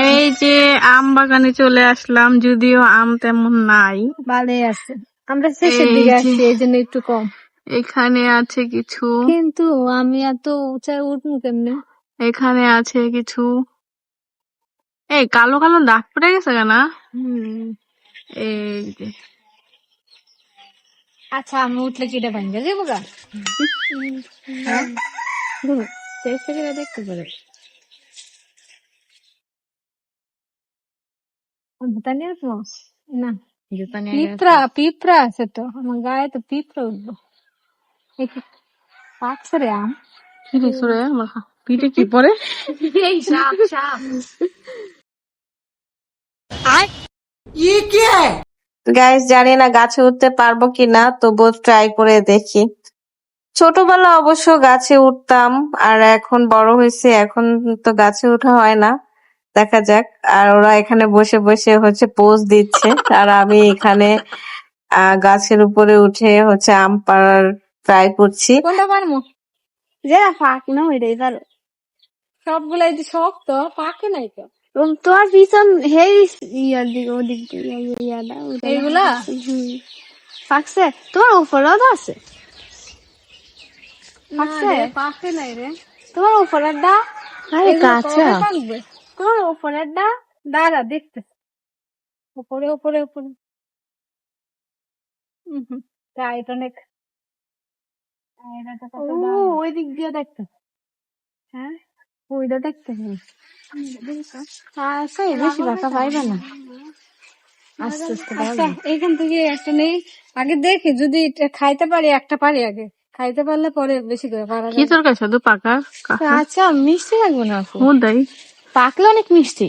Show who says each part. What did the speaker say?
Speaker 1: এই যে আম বাগানে চলে আসলাম, যদিও আম তেমন নাই,
Speaker 2: ভালোই আছে। আমরা শেষের দিকে আসছি, এই জন্য একটু কম।
Speaker 1: এখানে আছে কিছু,
Speaker 2: কিন্তু আমি এত উঁচায় উঠবো কেমনে?
Speaker 1: এখানে আছে কিছু। এই কালো কালো দাগ পড়ে গেছে কেন? এই যে
Speaker 2: আচ্ছা, আমি উঠলে কি এটা ভাঙ্গা যাবো গা? চেষ্টা করে দেখতে পারে। জুতা নিয়ে আসবো না? পিঁপড়া আছে তো, আমার গায়ে তো পিঁপড়া উঠবো। পাকছে রে আম।
Speaker 1: কি দিছো রে? পিঠে কি পরে?
Speaker 2: এই সাপ সাপ।
Speaker 3: গাইস, জানি না গাছে উঠতে পারবো কিনা, তবুও ট্রাই করে দেখি। ছোটবেলা অবশ্য গাছে উঠতাম, আর এখন বড় হয়েছে, এখন তো গাছে ওঠা হয় না। দেখা যাক। আর ওরা এখানে বসে বসে পোজ দিচ্ছে, আর আমি এখানে গাছের উপরে উঠে আম পাড়ার ট্রাই করছি।
Speaker 2: কোনটা পারবো? যেটা ফাঁক না ওইটাই পারো। সবগুলাই যে শক্ত, পাকে নাই তো। তোমার পিছন হেই ইয়ার দিকে ওদিক দিয়ে ইয়াটা এইগুলা পাকছে। তোমার উপরেও তো আছে। পাকছে? পাকে নাই রে। তোমার উপরের ডা? আরে কাঁচা। তোমার উপরের ডা? দাঁড়া দেখতে। উপরে উপরে উপরে। টাইট অনেক। ওই দিক দিয়ে দেখতে। হ্যাঁ, ওইটা দেখতে হবে। বেশি বাঁকা পাইবে না। আস্তে আস্তে এইখান থেকে একটা নেই, আগে দেখি যদি খাইতে পারি, একটা পারি আগে, খাইতে পারলে পরে বেশি করে পারা
Speaker 1: কি
Speaker 2: যাবে।
Speaker 1: তরকারি শুধু পাকা?
Speaker 2: আচ্ছা, মিষ্টি লাগবে না?
Speaker 1: ও দেয়
Speaker 2: পাকলে অনেক মিষ্টি।